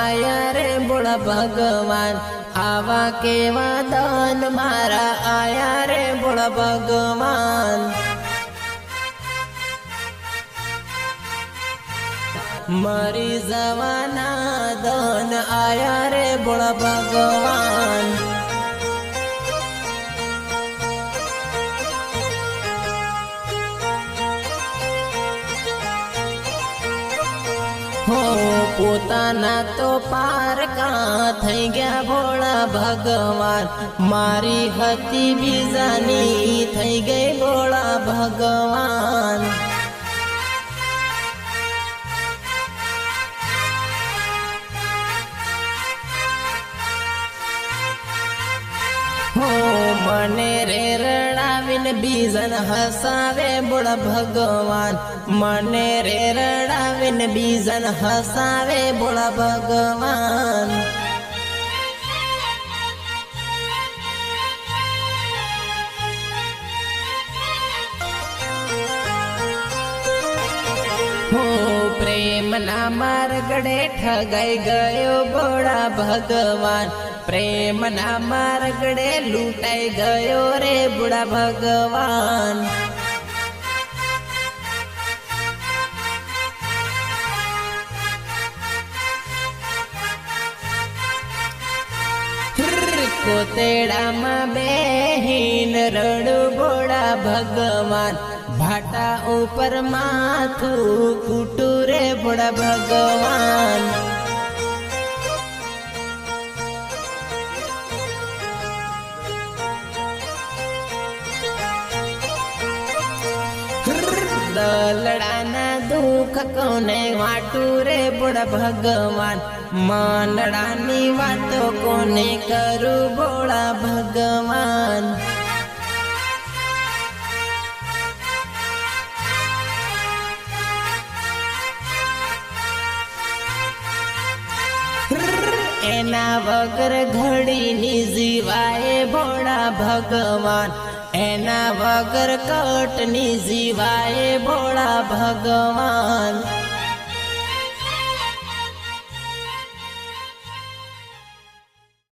आया रे बोला भगवान। आवा केवा दान मारा आया रे बोला भगवान। मरी जवाना दान आया रे बोला भगवान। हो पोताना तो पारका थई गया भोला भगवान। मारी हती बीजानी थई गई भोला भगवान। हो मने रे रड़ाविन बीजन हसावे बोला भगवान। मने रे रड़ाविन बीजन हसावे बोला भगवान। हो प्रेम ना मार्गड़े ठगाई गयो बोला भगवान। प्रेम ना मार्गड़े लूटाई गयो रे बुढ़ा भगवान। कोतेड़ा में बेहीन रड़ू बोड़ा भगवान। भाटा ऊपर माथू कुटू रे बोड़ा भगवान। दलड़ाना दुख कोने वाटू रे बोड़ा भगवान। मानड़ानी वातो कोने करू बोड़ा भगवान। एना वगर घड़ी नी जीवाए बोड़ा भगवान। एना वगर कट नी जीवाए बोड़ा भगवान।